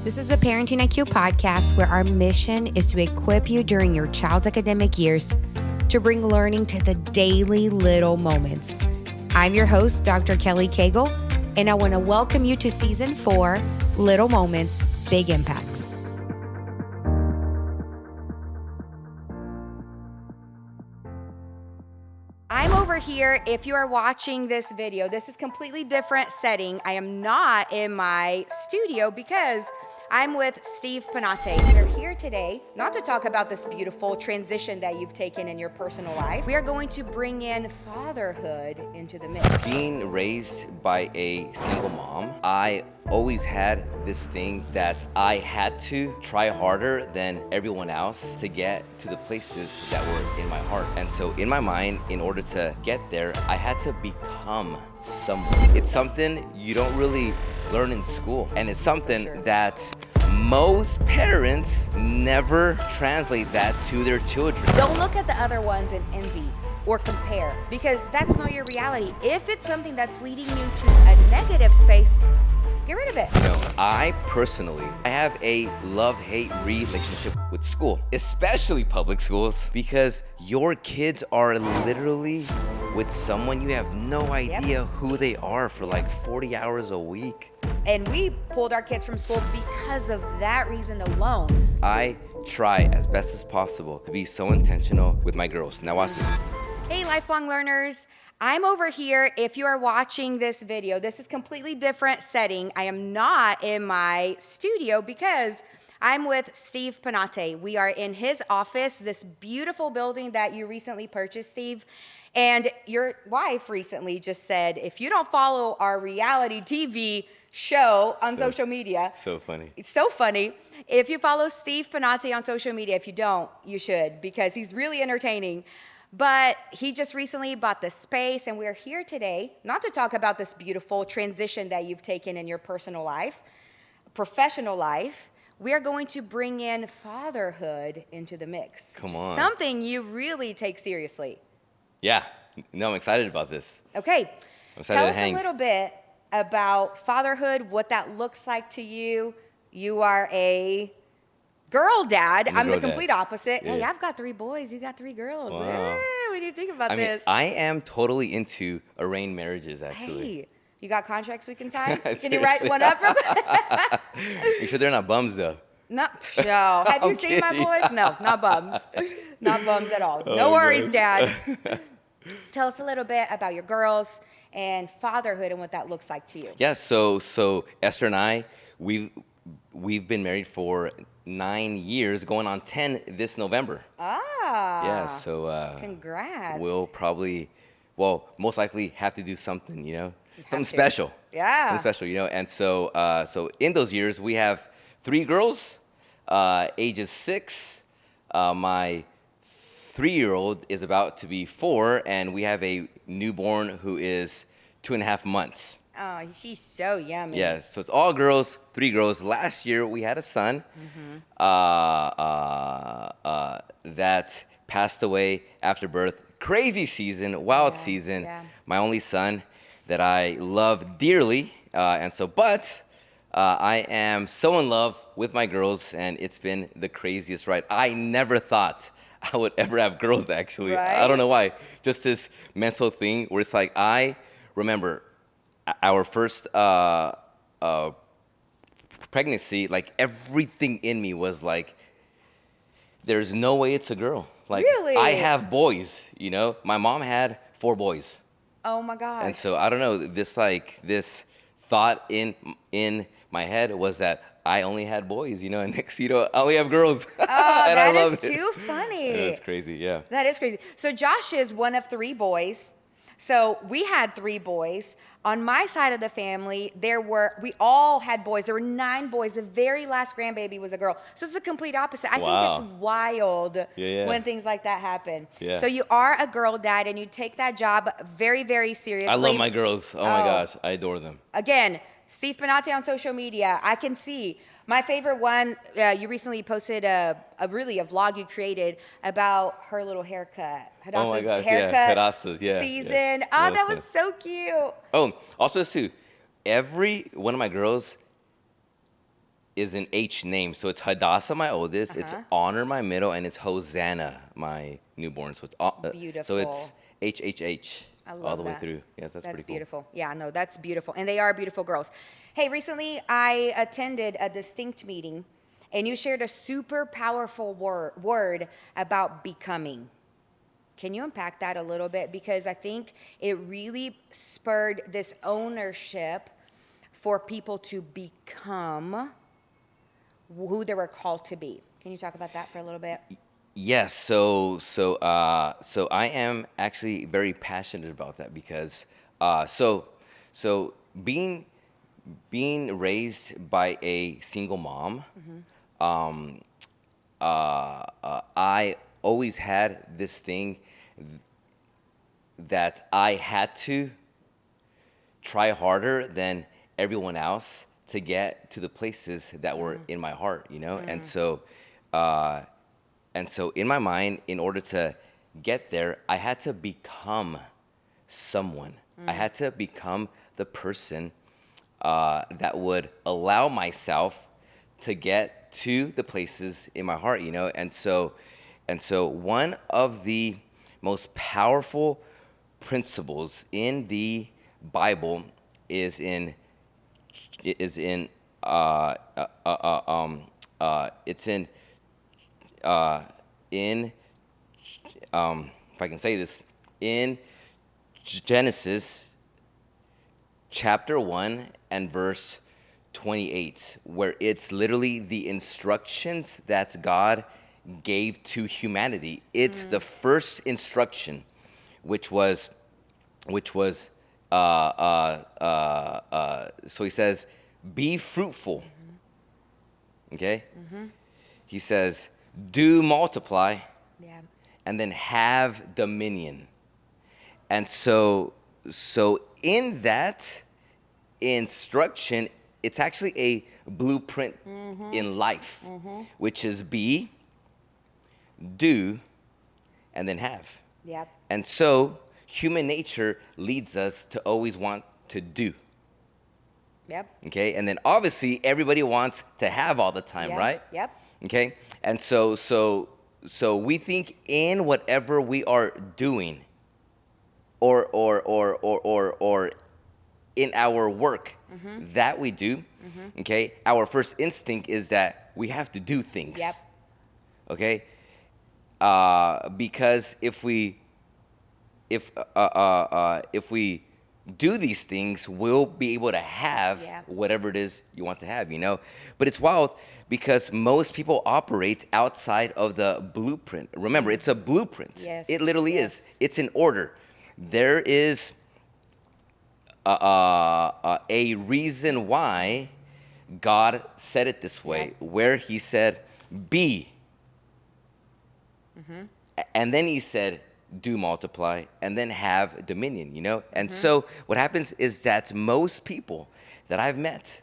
This is the Parenting IQ podcast where our mission is to equip you during your child's academic years to bring learning to the daily little moments. I'm your host, Dr. Kelly Cagle, and I want to welcome you to Season 4, Little Moments, Big Impacts. I'm over here. If you are watching this video, this is completely different setting. I am not in my studio because I'm with Steve Penate. We're here today not to talk about this beautiful transition that you've taken in your personal life. We are going to bring in fatherhood into the mix. Being raised by a single mom, I always had this thing that I had to try harder than everyone else to get to the places that were in my heart. And so in my mind, in order to get there, I had to become someone. It's something you don't really learn in school. And it's something that most parents never translate that to their children. Don't look at the other ones and envy or compare, because that's not your reality. If it's something that's leading you to a negative space, get rid of it. You know, I have a love-hate relationship with school, especially public schools, because your kids are literally with someone you have no idea who they are for like 40 hours a week. And we pulled our kids from school because of that reason alone. I try as best as possible to be so intentional with my girls. Now watch this. Hey, lifelong learners. I'm over here. If you are watching this video, this is completely different setting. I am not in my studio because I'm with Steve Penate. We are in his office, this beautiful building that you recently purchased, Steve. And your wife recently just said, if you don't follow our reality TV show on social media. So funny. It's so funny. If you follow Steve Penate on social media, if you don't, you should, because he's really entertaining. But he just recently bought this space, and we're here today not to talk about this beautiful transition that you've taken in your personal life, professional life. We are going to bring in fatherhood into the mix. Come on. Something you really take seriously. Yeah. No, I'm excited about this. Okay. I'm excited Tell to us hang. a little bit about fatherhood, what that looks like to you. You are a girl dad. I'm the complete opposite. Yeah. Hey, I've got 3 boys. You got 3 girls. Wow. Hey, what do you think about this? I am totally into arranged marriages, actually. Hey, you got contracts we can sign? Can you Seriously? write one up real quick? You sure they're not bums, though? No. Have you I'm seen my kidding. boys? No, not bums. Not bums at all. No Oh, worries, God. Dad. Tell us a little bit about your girls and fatherhood and what that looks like to you. Yeah, so Esther and I, we've been married for 9 years, going on 10 this November. Ah. Yeah, so Congrats. we'll probably, most likely have to do something, something special. Yeah. Something special, and so in those years we have 3 girls, ages 6. My 3-year-old is about to be 4, and we have a newborn who is 2.5 months. Oh, she's so yummy. Yeah, so it's all girls, 3 girls. Last year we had a son that passed away after birth. Crazy season, wild season. Yeah. My only son that I love dearly, but I am so in love with my girls, and it's been the craziest ride. I never thought I would ever have girls, actually. Right? I don't know why. Just this mental thing where it's like, I remember our first pregnancy, like everything in me was like, there's no way it's a girl. Like, Really? I have boys, My mom had 4 boys. Oh my gosh. And so I don't know, this thought in my head was that I only had boys, and next I only have girls. Oh, and I that love is it. too funny. Yeah, that's crazy, yeah. That is crazy. So Josh is one of 3 boys. So we had 3 boys. On my side of the family, we all had boys. There were 9 boys. The very last grandbaby was a girl. So it's the complete opposite. I think it's wild when things like that happen. Yeah. So you are a girl dad, and you take that job very, very seriously. I love my girls. Oh my gosh, I adore them. Again, Steve Penate on social media. I can see. My favorite one, you recently posted a vlog you created about her little haircut. Oh my gosh, haircut Hadassah's, season. Yeah. Oh, that was so cute. Oh, also too, every one of my girls is an H name. So it's Hadassah, my oldest. It's Honor, my middle, and it's Hosanna, my newborn. So it's Beautiful. So it's HHH I love all the way that. through. Yes, that's pretty cool. Beautiful. Yeah, no, that's beautiful. And they are beautiful girls. Hey, recently I attended a distinct meeting, and you shared a super powerful word about becoming. Can you unpack that a little bit? Because I think it really spurred this ownership for people to become who they were called to be. Can you talk about that for a little bit? Yes, so I am actually very passionate about that because so being raised by a single mom, I always had this thing that I had to try harder than everyone else to get to the places that were in my heart, you know? And so in my mind, in order to get there, I had to become someone. I had to become the person that would allow myself to get to the places in my heart, you know? And so one of the most powerful principles in the Bible is in it's in if I can say this, in Genesis chapter 1 and verse 28, where it's literally the instructions that God gave to humanity. It's the first instruction, which was so he says, be fruitful. Okay? He says, do multiply, Yeah. and then have dominion. And so in that instruction, it's actually a blueprint in life, which is be, do, and then have. Yep. And so human nature leads us to always want to do. Yep. Okay? And then obviously everybody wants to have all the time, Yep. right? Yep. Okay? And so we think in whatever we are doing or in our work that we do, okay? Our first instinct is that we have to do things. Yep. Okay? Because if we do these things, we'll be able to have whatever it is you want to have, you know? But it's wild because most people operate outside of the blueprint. Remember, it's a blueprint. Yes. It literally is. It's an order. There is a reason why God said it this way, where he said, be. And then he said, do multiply, and then have dominion, you know? And so what happens is that most people that I've met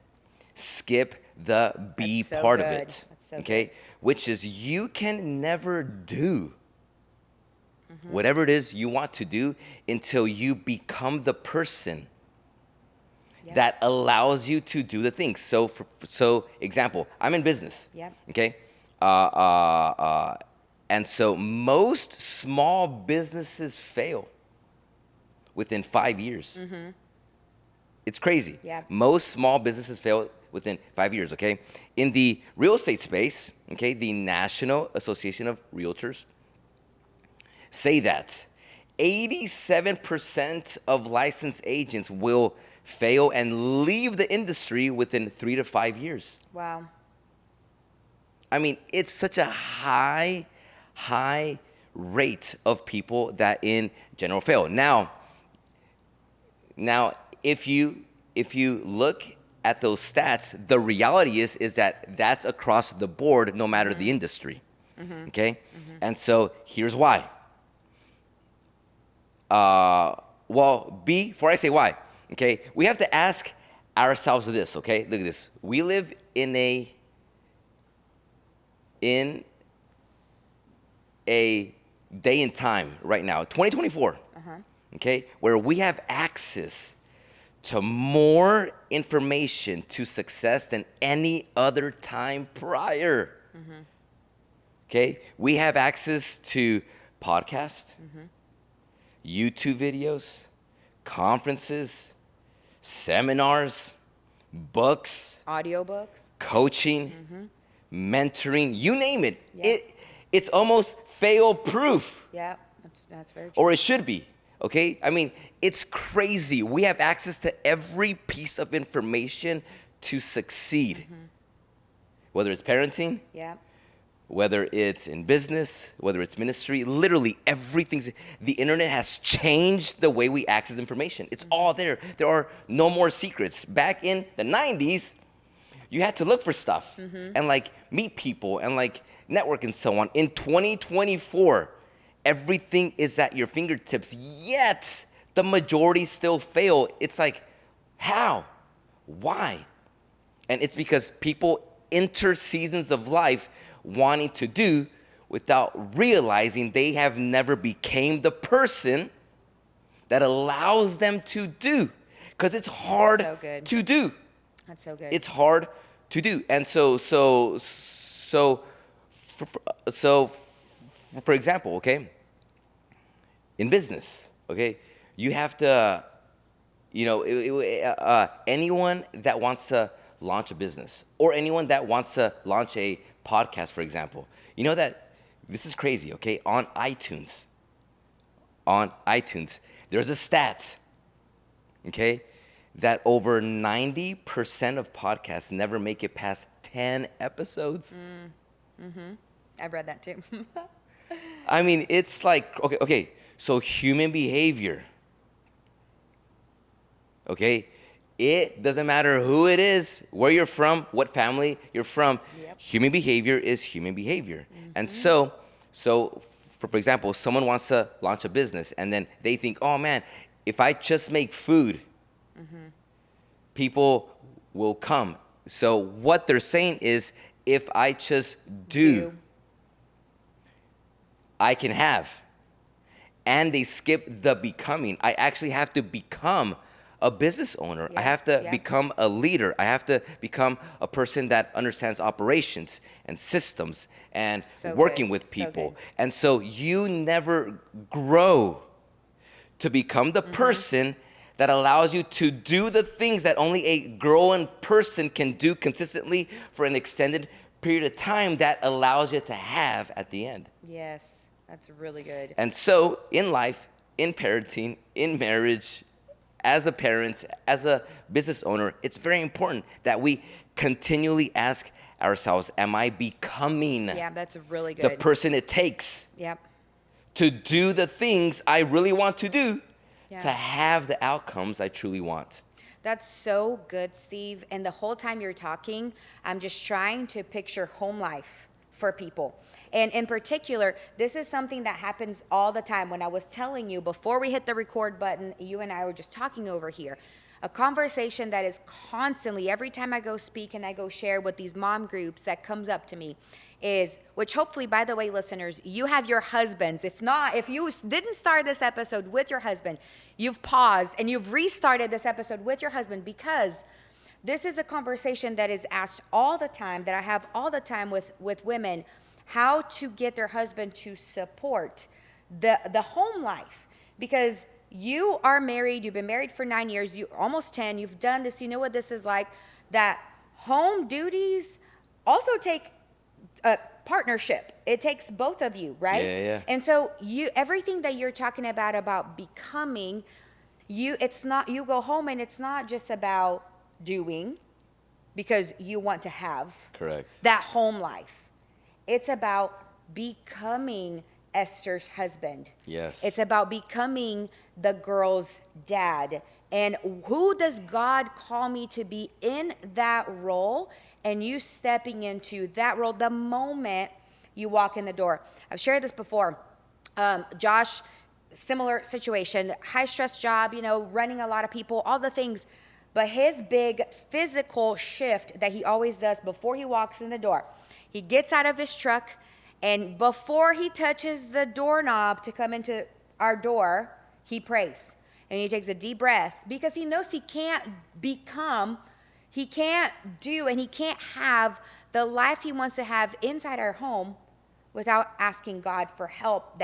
skip the be That's so part of good. it, That's so okay? good. Which is you can never do whatever it is you want to do until you become the person that allows you to do the things. So example, I'm in business, okay? And so most small businesses fail within 5 years. It's crazy. Most small businesses fail within 5 years, okay? In the real estate space, okay, the National Association of Realtors say that 87% of licensed agents will fail and leave the industry within 3 to 5 years. Wow. I mean, it's such a high rate of people that in general fail. Now, if you look at those stats, the reality is that that's across the board, no matter the industry. Okay, and so here's why. Well, before I say why, okay, we have to ask ourselves this. Okay, look at this. We live in a day and time right now, 2024, okay, where we have access to more information to success than any other time prior. Okay? We have access to podcasts, YouTube videos, conferences, seminars, books, Audiobooks. coaching, mentoring, you name it. Yeah. It's almost fail-proof, Yeah, that's very true. or it should be. Okay? I mean, it's crazy. We have access to every piece of information to succeed. Whether it's parenting, Yeah. whether it's in business, whether it's ministry, literally everything's, the internet has changed the way we access information. It's all there. There are no more secrets. Back in the 90s, you had to look for stuff and like meet people and like network and so on. In 2024, everything is at your fingertips, yet the majority still fail. It's like, how? Why? And it's because people enter seasons of life wanting to do without realizing they have never became the person that allows them to do. Because it's hard So good. to do. That's so good. It's hard to do. And so for example, okay, in business, okay, you have to, you know, anyone that wants to launch a business or anyone that wants to launch a podcast, for example, you know that this is crazy, okay? On iTunes, there's a stat, okay, that over 90% of podcasts never make it past 10 episodes. I've read that too. I mean, it's like, okay, so human behavior, okay? It doesn't matter who it is, where you're from, what family you're from. Yep. Human behavior is human behavior. And so for example, someone wants to launch a business and then they think, oh man, if I just make food, people will come. So what they're saying is, if I just do, I can have. And they skip the becoming. I actually have to become a business owner. I have to become a leader. I have to become a person that understands operations and systems and working with people. And so you never grow to become the person that allows you to do the things that only a growing person can do consistently for an extended period of time, that allows you to have at the end. Yes, that's really good. And so in life, in parenting, in marriage, as a parent, as a business owner, it's very important that we continually ask ourselves, am I becoming that's really good. the person it takes to do the things I really want to do to have the outcomes I truly want? That's so good, Steve. And the whole time you're talking, I'm just trying to picture home life for people. And in particular, this is something that happens all the time. When I was telling you before we hit the record button, you and I were just talking over here. A conversation that is constantly, every time I go speak and I go share with these mom groups, that comes up to me is, which hopefully, by the way, listeners, you have your husbands. If not, if you didn't start this episode with your husband, you've paused and you've restarted this episode with your husband, because this is a conversation that is asked all the time, that I have all the time with women, how to get their husband to support the home life. Because you are married, you've been married for 9 years, you almost 10, you've done this, you know what this is like, that home duties also take a partnership. It takes both of you, right? Yeah. And so everything that you're talking about becoming, it's not, you go home and it's not just about doing because you want to have that home life. It's about becoming Esther's husband. Yes. It's about becoming the girl's dad. And who does God call me to be in that role? And you stepping into that role the moment you walk in the door. I've shared this before. Josh, similar situation, high stress job, running a lot of people, all the things. But his big physical shift that he always does before he walks in the door, he gets out of his truck, and before he touches the doorknob to come into our door, he prays. And he takes a deep breath because he knows he can't do, and he can't have the life he wants to have inside our home without asking God for help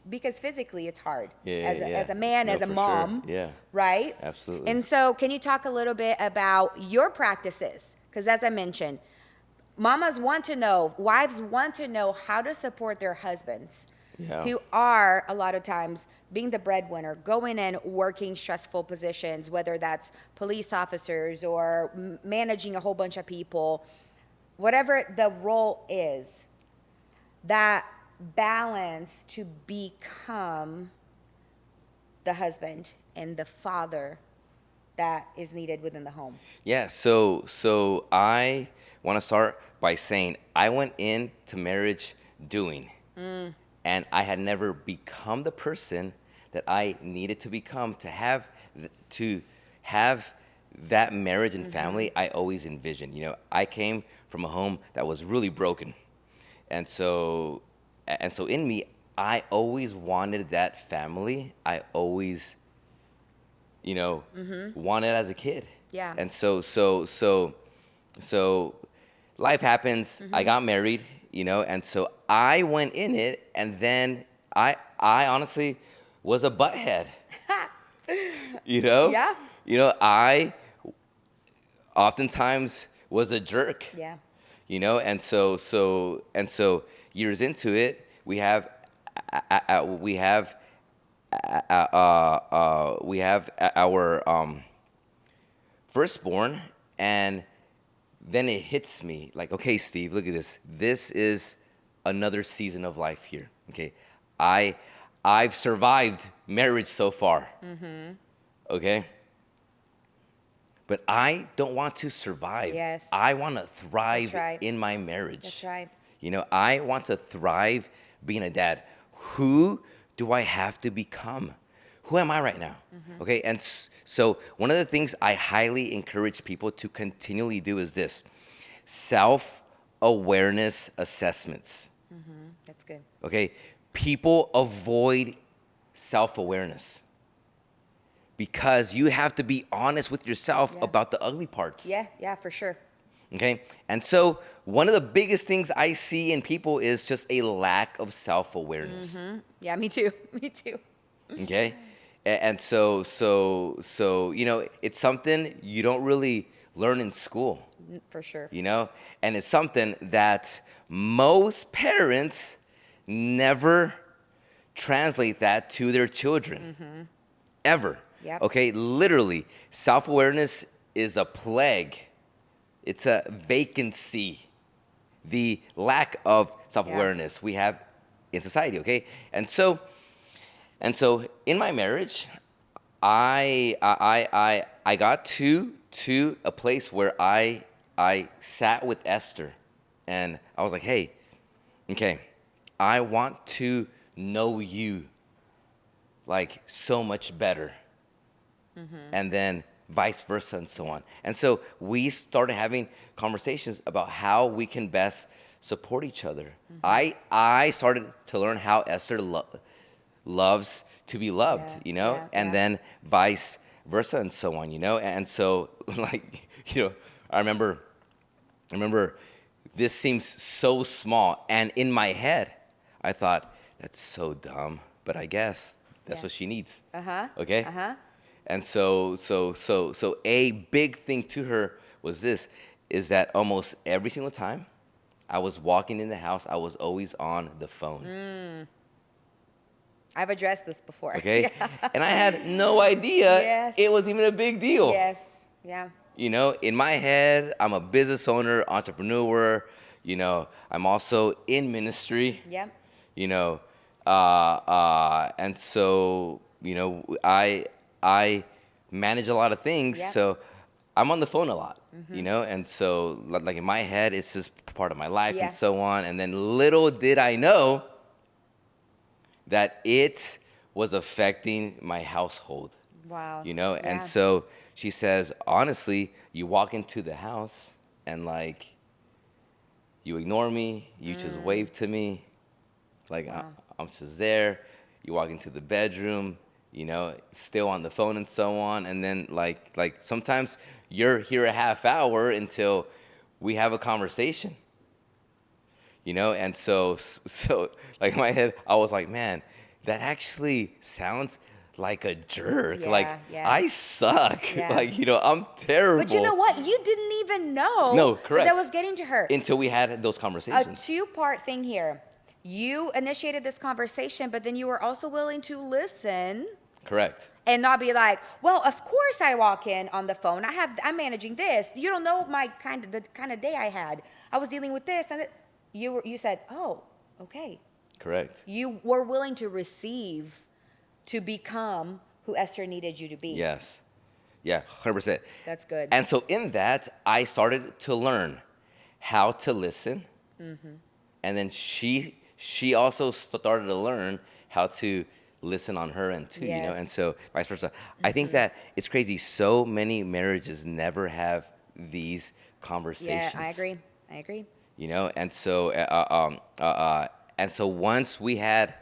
because physically it's hard as a man, No, as a for mom, sure. Yeah, right? absolutely. And so can you talk a little bit about your practices? Because as I mentioned, wives want to know how to support their husbands who are a lot of times being the breadwinner, going in, working stressful positions, whether that's police officers or managing a whole bunch of people, whatever the role is, that balance to become the husband and the father that is needed within the home. Yeah, so I want to start by saying I went into marriage doing, and I had never become the person that I needed to become to have that marriage and family I always envisioned. You know, I came from a home that was really broken, and so in me, I always wanted that family. I always, wanted as a kid. Yeah. And so life happens. I got married, and so I went in it, and then I honestly was a butthead. Yeah. I oftentimes was a jerk. Yeah. And so years into it, we have our firstborn, and then it hits me like, okay, Steve, look at this. This is another season of life here. Okay, I've survived marriage so far. Okay, but I don't want to survive. Yes. I want to thrive That's right. in my marriage. That's right. I want to thrive being a dad. Who do I have to become? Who am I right now? Okay, and so one of the things I highly encourage people to continually do is this: self-awareness assessments. That's good. Okay, people avoid self-awareness because you have to be honest with yourself about the ugly parts. Yeah, for sure. Okay, and so one of the biggest things I see in people is just a lack of self-awareness. Yeah, me too. Me too. Okay, and so it's something you don't really learn in school. For sure. And it's something that most parents never translate that to their children, ever. Yep. Okay, literally, self-awareness is a plague. It's a vacancy, the lack of self-awareness we have in society. Okay, and so in my marriage, I got to a place where I sat with Esther, and I was like, hey, okay, I want to know you like so much better, and then vice versa and so on. And so we started having conversations about how we can best support each other. I started to learn how Esther loves to be loved, and then vice versa and so on, And so like, I remember this seems so small, and in my head, I thought, that's so dumb, but I guess that's what she needs. Okay? And so a big thing to her was is that almost every single time I was walking in the house, I was always on the phone. I've addressed this before. Okay? And I had no idea it was even a big deal. Yes. Yeah. In my head, I'm a business owner, entrepreneur, I'm also in ministry. Yeah. And so, I manage a lot of things, so I'm on the phone a lot, and so like in my head, it's just part of my life and so on. And then little did I know that it was affecting my household. Wow. And so she says, honestly, you walk into the house and like, you ignore me, you just wave to me, like I'm just there. You walk into the bedroom, still on the phone and so on. And then like sometimes you're here a half hour until we have a conversation, and so like in my head, I was like, man, that actually sounds like a jerk. Yeah, Like, yeah. I suck. Yeah. Like, I'm terrible. But you know what? You didn't even know No, correct. that was getting to her. Until we had those A conversations. two-part thing here. You initiated this conversation, but then you were also willing to listen Correct. and not be like, well, of course I walk in on the phone. I'm managing this. You don't know the kind of day I had. I was dealing with this, and you said, oh, okay. Correct. You were willing to receive, to become who Esther needed you to be. Yes. Yeah, 100%. That's good. And so in that, I started to learn how to listen. Mm-hmm. And then she also started to learn how to listen on her end too, Yes. and so vice versa. I think that it's crazy. So many marriages never have these conversations. Yeah, I agree. And so once we had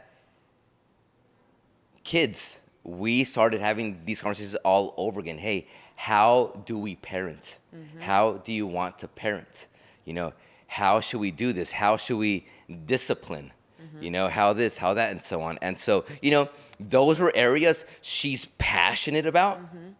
kids, we started having these conversations all over again. Hey, how do we parent? Mm-hmm. How do you want to parent? How should we do this? How should we discipline? Mm-hmm. How this, how that, and so on. And so, those were areas she's passionate about. Mm-hmm.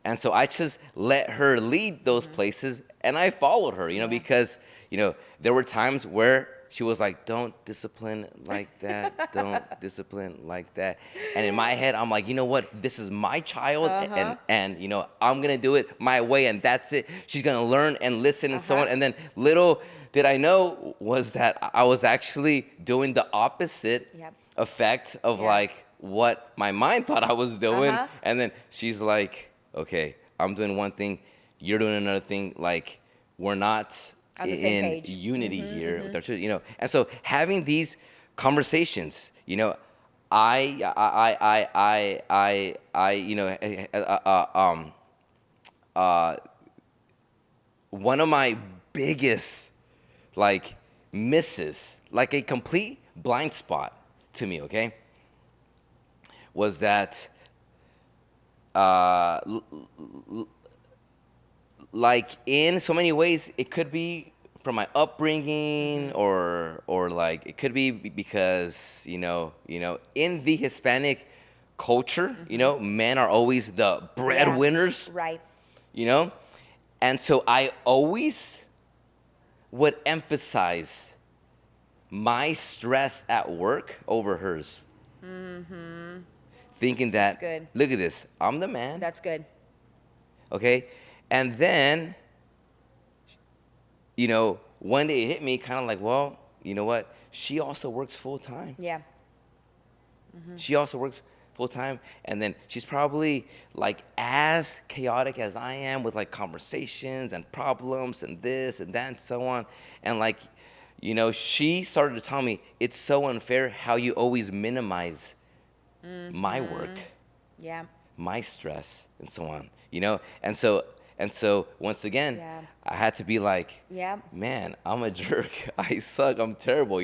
And so I just let her lead those places, and I followed her, because, there were times where she was like, don't discipline like that. Don't discipline like that. And in my head, I'm like, you know what? This is my child, and I'm going to do it my way, and that's it. She's going to learn and listen and so on. And then little did I know was that I was actually doing the opposite effect of like what my mind thought I was doing. And then she's like, okay, I'm doing one thing, you're doing another thing. Like, we're not on the same in page. unity here with our children, And so having these conversations, one of my biggest misses, like a complete blind spot to me, okay, was that in so many ways, it could be from my upbringing, or like it could be because in the Hispanic culture, men are always the breadwinners, Right. And so I always would emphasize my stress at work over hers. Thinking that, That's good. look at this, I'm the man. That's good. Okay? And then, one day it hit me kind of like, well, you know what? She also works full time. Yeah. She also works full time. And then she's probably as chaotic as I am with conversations and problems and this and that and so on. And she started to tell me, it's so unfair how you always minimize my work, my stress, and so on. And so once again, I had to be like, man, I'm a jerk. I suck. I'm terrible.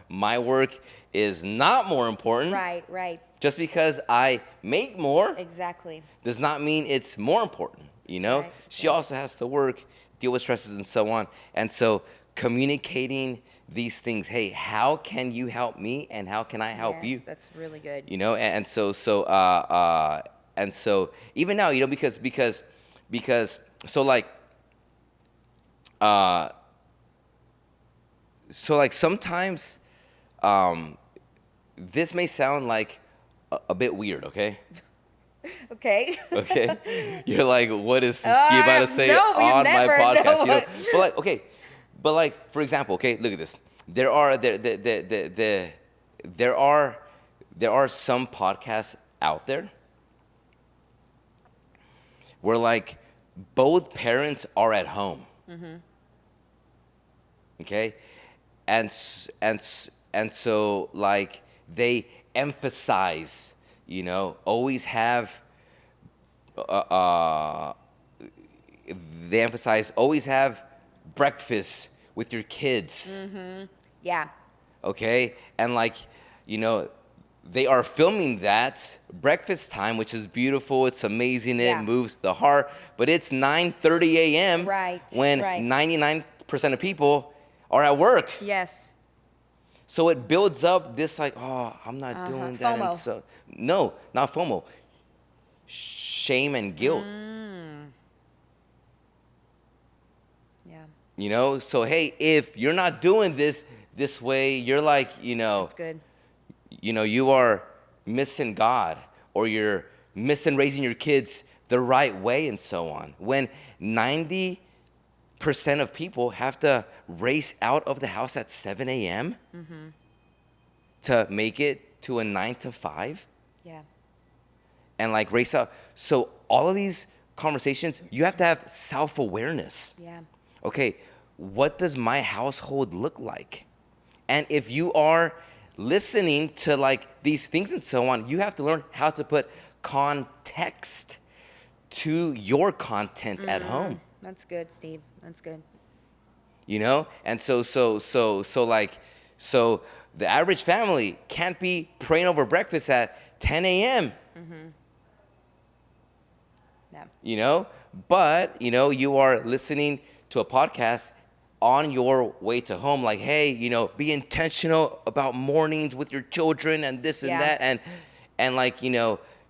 My work is not more important. Right. Just because I make more Exactly. does not mean it's more important. Right. She also has to work, deal with stresses and so on. And so communicating these things, hey, how can you help me and how can I help you? That's really good. And so even now, because sometimes this may sound like a bit weird, okay? Okay. Okay. You're like, what is he about to say no, on my never podcast? know. But for example, okay, look at this. There are some podcasts out there where both parents are at home. Okay? And so they emphasize, always have always have breakfast with your kids. Yeah. Okay? And they are filming that breakfast time, which is beautiful. It's amazing. It moves the heart. But it's 9:30 a.m. when 99% of people are at work. Yes. So it builds up this like, oh, I'm not doing that. FOMO. And so, no, not FOMO. Shame and guilt. Yeah. You know, so hey, if you're not doing this way, you're like, That's good. You are missing God, or you're missing raising your kids the right way, and so on. When 90% of people have to race out of the house at 7 a.m. to make it to a 9 to 5. Yeah. And like race out. So all of these conversations, you have to have self-awareness. Yeah. Okay, what does my household look like? And if you are listening to like these things and so on, you have to learn how to put context to your content at home. That's good, Steve. That's good. You know? And so the average family can't be praying over breakfast at 10 a.m. Yeah. You know? But, you are listening to a podcast on your way to home, like, hey, be intentional about mornings with your children and this and that. And like,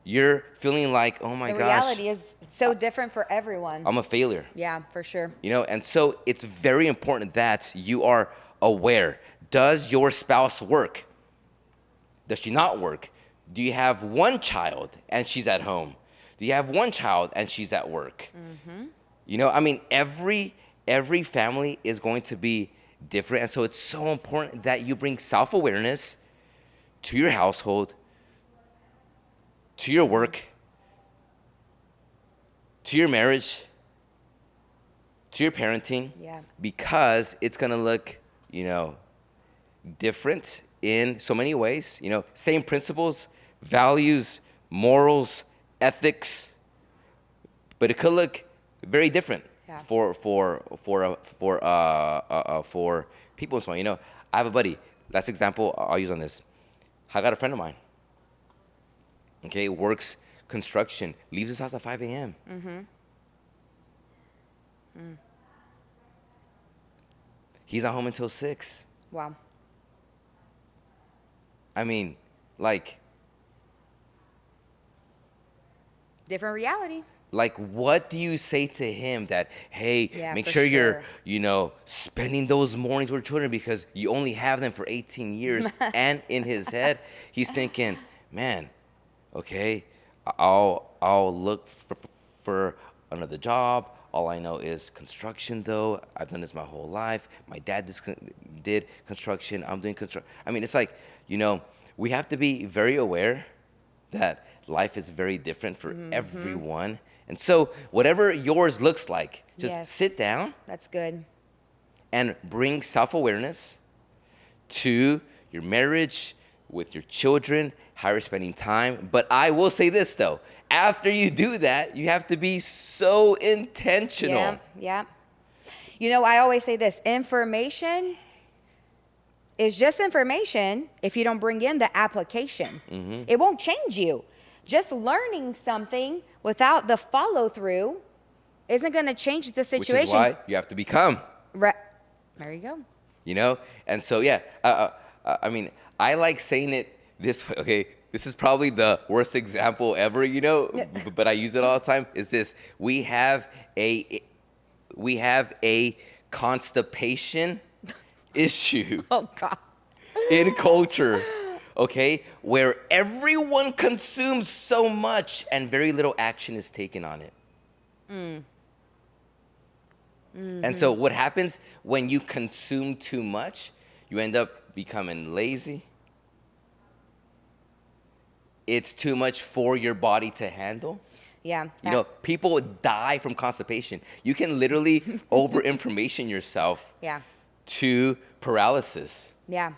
you're feeling like, oh my gosh. The reality is so different for everyone. I'm a failure. Yeah, for sure. And so it's very important that you are aware. Does your spouse work? Does she not work? Do you have one child and she's at home? Do you have one child and she's at work? Every family is going to be different. And so it's so important that you bring self-awareness to your household, to your work, to your marriage, to your parenting. Yeah. Because it's going to look, different in so many ways. Same principles, values, morals, ethics, but it could look very different. Yeah. For people and so on. I have a buddy. Last example I'll use on this. I got a friend of mine. Okay, works construction, leaves his house at 5 a.m. He's not home until 6. Wow. I mean, like, different reality. Like, what do you say to him that, hey, make for sure you're, spending those mornings with children because you only have them for 18 years. And in his head, he's thinking, man, okay, I'll look for another job. All I know is construction, though. I've done this my whole life. My dad did construction. I'm doing construction. I mean, it's like, we have to be very aware that life is very different for everyone. And so whatever yours looks like, just sit down. That's good. And bring self-awareness to your marriage, with your children, how you're spending time. But I will say this, though. After you do that, you have to be so intentional. Yeah. I always say this. Information is just information if you don't bring in the application. It won't change you. Just learning something without the follow-through isn't going to change the situation. Which is why you have to become. Right. There you go. And so, I mean, I like saying it this way, okay? This is probably the worst example ever, but I use it all the time, is this. We have a constipation issue. Oh, God. In culture. Okay, where everyone consumes so much and very little action is taken on it. And so what happens when you consume too much? You end up becoming lazy. It's too much for your body to handle. Yeah. People die from constipation. You can literally over-information yourself to paralysis. Yeah.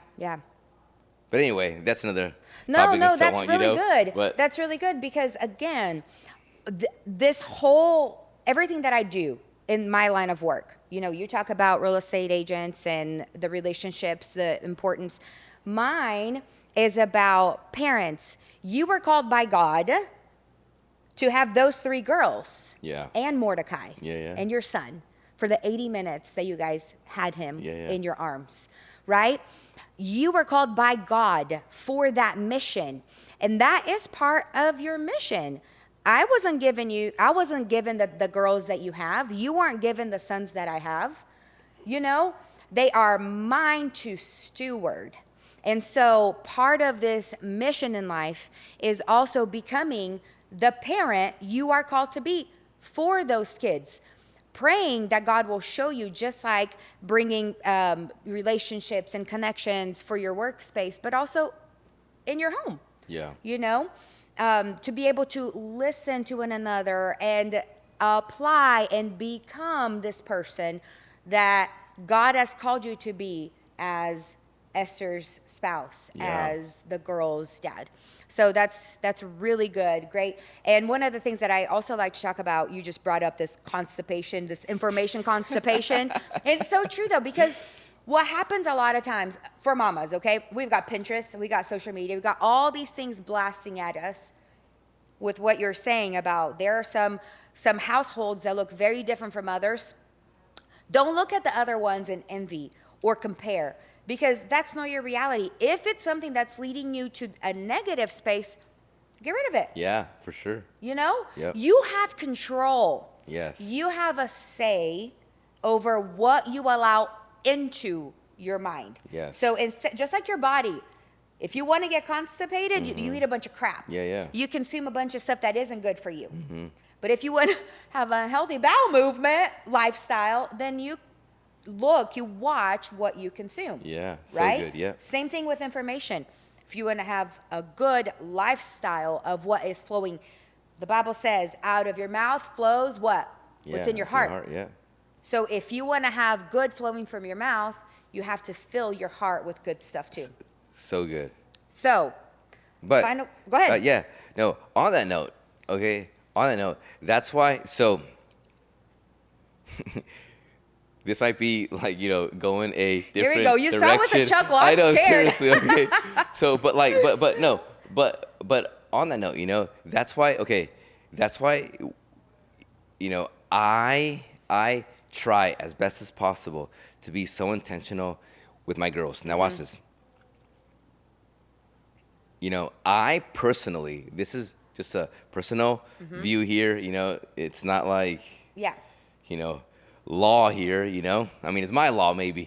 But anyway, that's another topic. No, that's on, really good. But that's really good because, again, everything that I do in my line of work, you talk about real estate agents and the relationships, the importance. Mine is about parents. You were called by God to have those 3 girls. Yeah. And Mordecai. Yeah. And your son for the 80 minutes that you guys had him Yeah. in your arms, right? You were called by God for that mission. And that is part of your mission. I wasn't given the girls that you have. You weren't given the sons that I have. You know, they are mine to steward. And so part of this mission in life is also becoming the parent you are called to be for those kids. Praying that God will show you, just like bringing relationships and connections for your workspace, but also in your home. Yeah. You know, to be able to listen to one another and apply and become this person that God has called you to be as Esther's spouse, as the girl's dad. So that's really good, great. And one of the things that I also like to talk about, you just brought up this constipation, this information constipation. It's so true though, because what happens a lot of times for mamas, okay, we've got Pinterest, we got social media, we've got all these things blasting at us with what you're saying about there are some households that look very different from others. Don't look at the other ones in envy or compare, because that's not your reality. If it's something that's leading you to a negative space, get rid of it. Yeah, for sure. You know? Yep. You have control. Yes. You have a say over what you allow into your mind. Yes. So just like your body, if you want to get constipated, you eat a bunch of crap. Yeah. You consume a bunch of stuff that isn't good for you. But if you want to have a healthy bowel movement lifestyle, then you watch what you consume. Yeah, so right? good, yeah. Same thing with information. If you want to have a good lifestyle of what is flowing, the Bible says, out of your mouth flows what? What's in your heart. Yeah. So if you want to have good flowing from your mouth, you have to fill your heart with good stuff too. So good. So, But go ahead. No, on that note, that's why, so this might be like, going a different direction. Here we go. You start with a chuckle. I'm I know, scared. seriously, okay. So, but on that note, that's why, I try as best as possible to be so intentional with my girls. Now watch this. I personally, this is just a personal view here, it's not like, law here, I mean, it's my law maybe.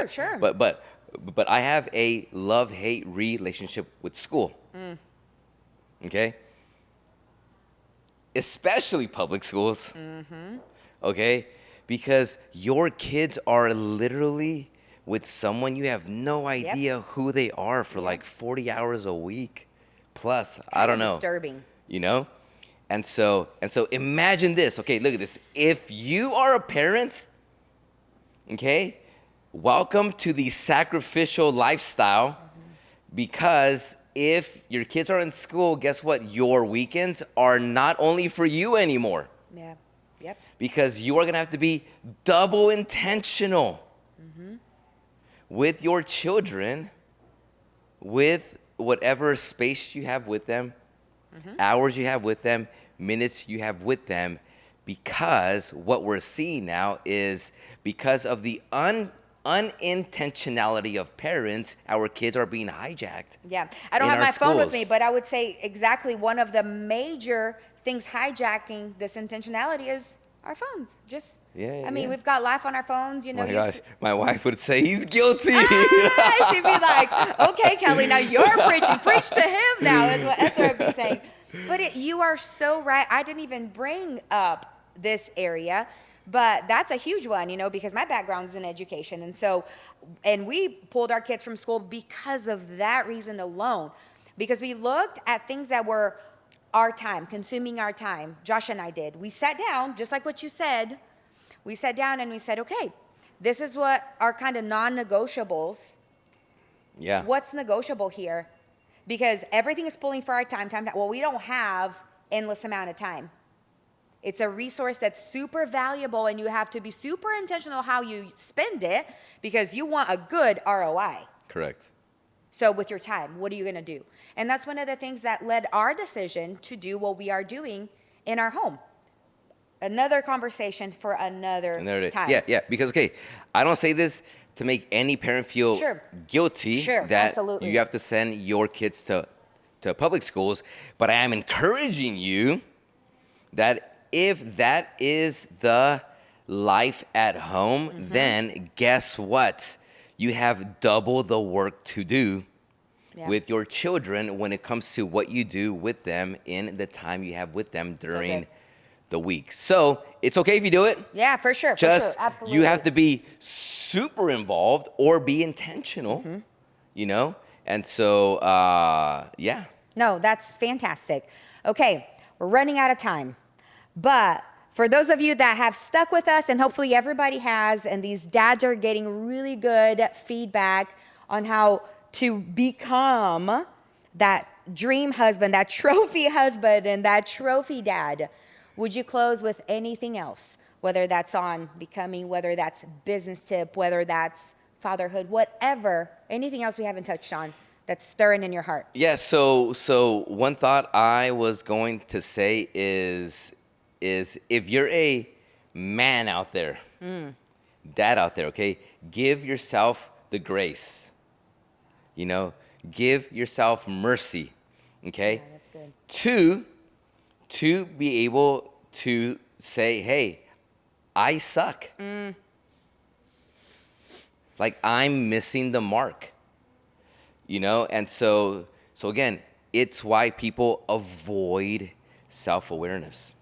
Sure. But I have a love-hate relationship with school. Okay? Especially public schools. Okay? Because your kids are literally with someone you have no idea who they are for like 40 hours a week plus. I don't know. Disturbing. And so imagine this. Okay, look at this. If you are a parent, okay, welcome to the sacrificial lifestyle, because if your kids are in school, guess what? Your weekends are not only for you anymore. Yeah. Yep. Because you are going to have to be double intentional with your children, with whatever space you have with them, hours you have with them, minutes you have with them, because what we're seeing now is because of the unintentionality of parents, our kids are being hijacked. Yeah. I don't have my phone with me, but I would say exactly one of the major things hijacking this intentionality is our phones. I mean, we've got life on our phones, Oh my gosh, my wife would say he's guilty. She'd be like, okay, Kelly, now you're preaching. Preach to him now, is what Esther would be saying. But you are so right. I didn't even bring up this area, but that's a huge one, because my background is in education. And we pulled our kids from school because of that reason alone, because we looked at things that were our time, consuming our time. Josh and I did. We sat down, just like what you said. We sat down and we said, okay, this is what our kind of non-negotiables. Yeah. What's negotiable here? Because everything is pulling for our time. Well, we don't have endless amount of time. It's a resource that's super valuable, and you have to be super intentional how you spend it, because you want a good ROI. Correct. So with your time, what are you going to do? And that's one of the things that led our decision to do what we are doing in our home. Another conversation for another time. Yeah, because, okay, I don't say this to make any parent feel guilty that absolutely. you have to send your kids to public schools, but I am encouraging you that if that is the life at home, then guess what? You have double the work to do with your children when it comes to what you do with them in the time you have with them during the week. So it's okay if you do it. Yeah, for sure. Just, Absolutely. you have to be super involved or be intentional, you know? And so, yeah. No, that's fantastic. Okay, we're running out of time. But for those of you that have stuck with us, and hopefully everybody has, and these dads are getting really good feedback on how to become that dream husband, that trophy husband, and that trophy dad, would you close with anything else? Whether that's on becoming, whether that's business tip, whether that's fatherhood, whatever, anything else we haven't touched on that's stirring in your heart? Yeah, so one thought I was going to say is if you're a man out there, dad out there, okay, give yourself the grace. You know, give yourself mercy, okay? Yeah, that's good. To be able to say, hey, I suck. Like, I'm missing the mark, you know? And so again, it's why people avoid self-awareness,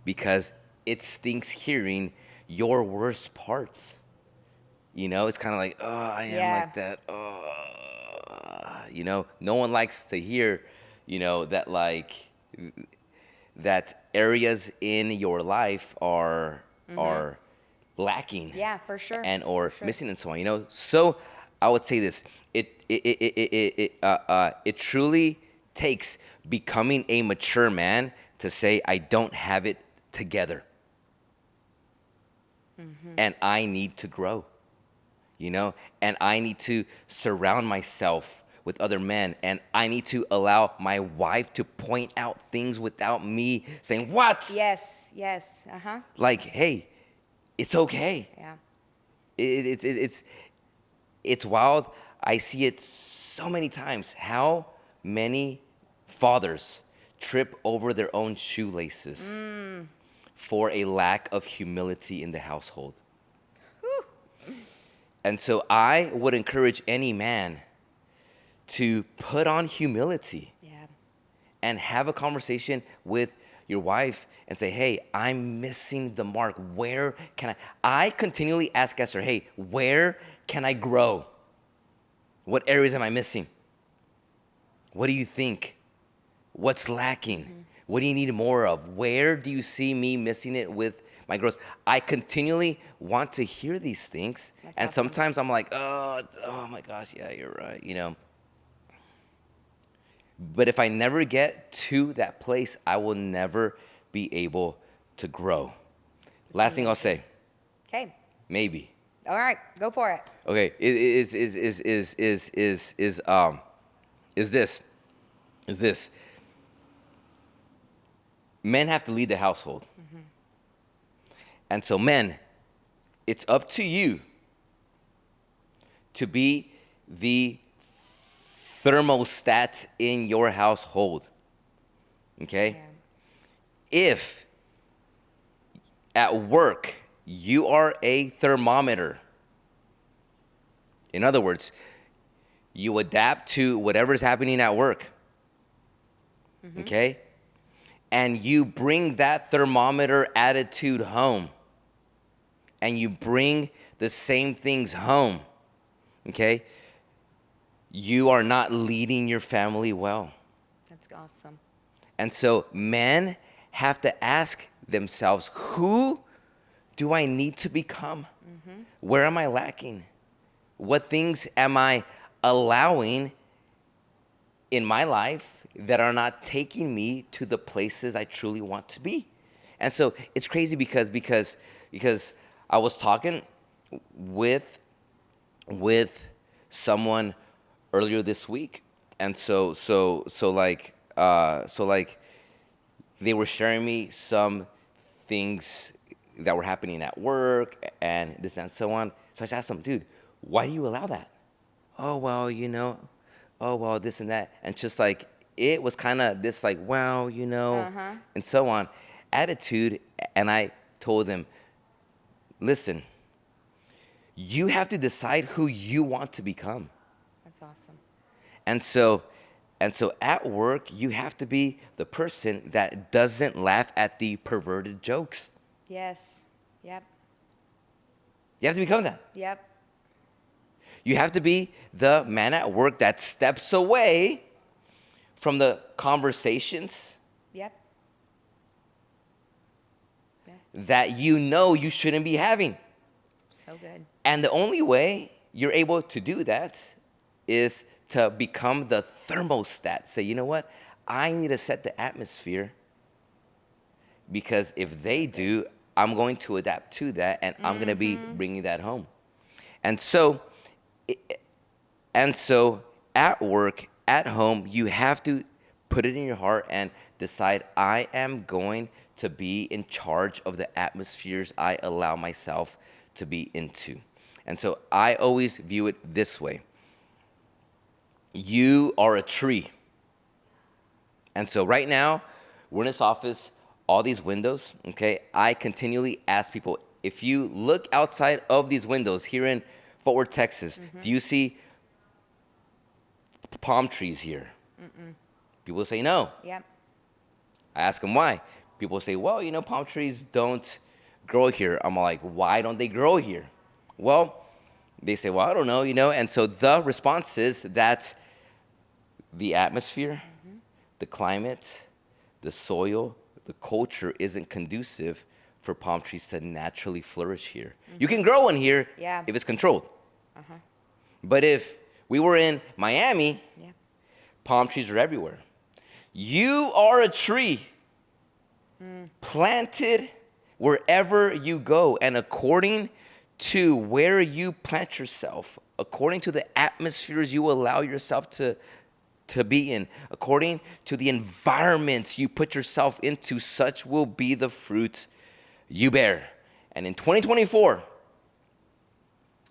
because it stinks hearing your worst parts. You know, it's kind of like, oh, I am like that. Oh, you know, no one likes to hear, you know, that like that areas in your life are lacking. Yeah, for sure. And or missing and so on. You know, so I would say this: it truly takes becoming a mature man to say, I don't have it together, and I need to grow. You know, and I need to surround myself with other men, and I need to allow my wife to point out things without me saying, what? Yes. Like, hey, it's okay. Yeah. It's wild. I see it so many times. How many fathers trip over their own shoelaces for a lack of humility in the household? And so I would encourage any man to put on humility and have a conversation with your wife and say, hey, I'm missing the mark. Where can I continually ask Esther, hey, where can I grow? What areas am I missing? What do you think? What's lacking? What do you need more of? Where do you see me missing it with my growth? I continually want to hear these things. That's and awesome. Sometimes I'm like, oh my gosh, yeah, you're right, you know. But if I never get to that place, I will never be able to grow. Last thing I'll say. Okay. Maybe. All right, go for it. Okay, is this. Men have to lead the household. And so, men, it's up to you to be the thermostat in your household. Okay? Yeah. If at work you are a thermometer, in other words, you adapt to whatever's happening at work. Okay? And you bring that thermometer attitude home. And you bring the same things home. Okay? You are not leading your family well. That's awesome. And so men have to ask themselves, who do I need to become? Where am I lacking? What things am I allowing in my life that are not taking me to the places I truly want to be? And so it's crazy because I was talking with someone earlier this week, and so they were sharing me some things that were happening at work and this and so on. So I just asked them, dude, why do you allow that? Oh, well, oh, well, this and that. And just like, it was kind of this like, well, and so on attitude. And I told them, listen, you have to decide who you want to become. That's awesome. And so at work, you have to be the person that doesn't laugh at the perverted jokes. Yes. Yep. You have to become that. Yep. You have to be the man at work that steps away from the conversations. Yep. Yeah. That you shouldn't be having. So good. And the only way you're able to do that is to become the thermostat. Say, you know what? I need to set the atmosphere, because if they do, I'm going to adapt to that, and I'm going to be bringing that home. And so at work, at home, you have to put it in your heart and decide, I am going to be in charge of the atmospheres I allow myself to be into. And so I always view it this way. You are a tree. And so right now, we're in this office, all these windows, okay? I continually ask people, if you look outside of these windows here in Fort Worth, Texas, do you see palm trees here? People say no. Yep. I ask them why. People say, well, palm trees don't grow here. I'm like, why don't they grow here? Well, they say, well, I don't know, And so the response is that the atmosphere, the climate, the soil, the culture isn't conducive for palm trees to naturally flourish here. You can grow one here if it's controlled. But if we were in Miami, palm trees are everywhere. You are a tree planted wherever you go. And according to where you plant yourself, according to the atmospheres you allow yourself to be in, according to the environments you put yourself into, such will be the fruit you bear. And in 2024,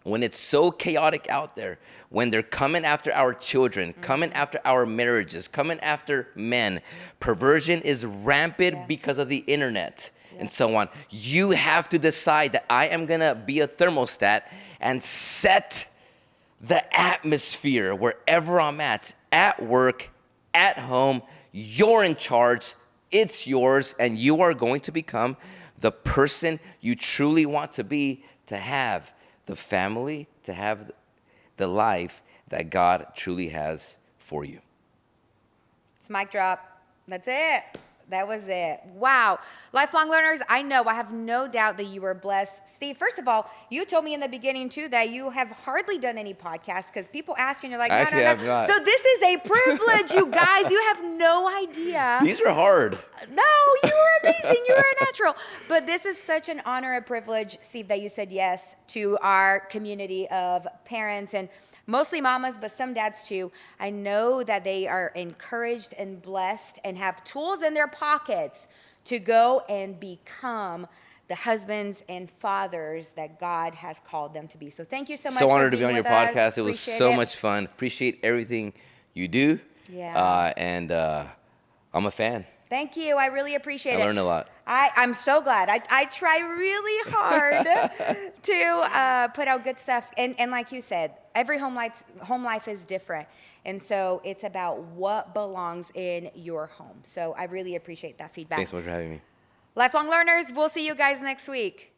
when it's so chaotic out there, when they're coming after our children, coming after our marriages, coming after men, perversion is rampant because of the internet and so on. You have to decide that I am gonna be a thermostat and set the atmosphere wherever I'm at work, at home. You're in charge, it's yours, and you are going to become the person you truly want to be, to have the family, to have the life that God truly has for you. It's mic drop. That's it. That was it. Wow. Lifelong learners, I have no doubt that you were blessed. Steve, first of all, you told me in the beginning, too, that you have hardly done any podcasts because people ask you and you're like, no. So this is a privilege, you guys. You have no idea. These are hard. No, you were amazing. You were a natural. But this is such an honor and privilege, Steve, that you said yes to our community of parents and mostly mamas, but some dads too. I know that they are encouraged and blessed and have tools in their pockets to go and become the husbands and fathers that God has called them to be. So thank you so much. So honored to be on your podcast. It was so much fun. Appreciate everything you do. Yeah. And I'm a fan. Thank you. I really appreciate it. I learned a lot. I'm so glad. I try really hard to put out good stuff. And like you said, every home life is different. And so it's about what belongs in your home. So I really appreciate that feedback. Thanks so much for having me. Lifelong learners, we'll see you guys next week.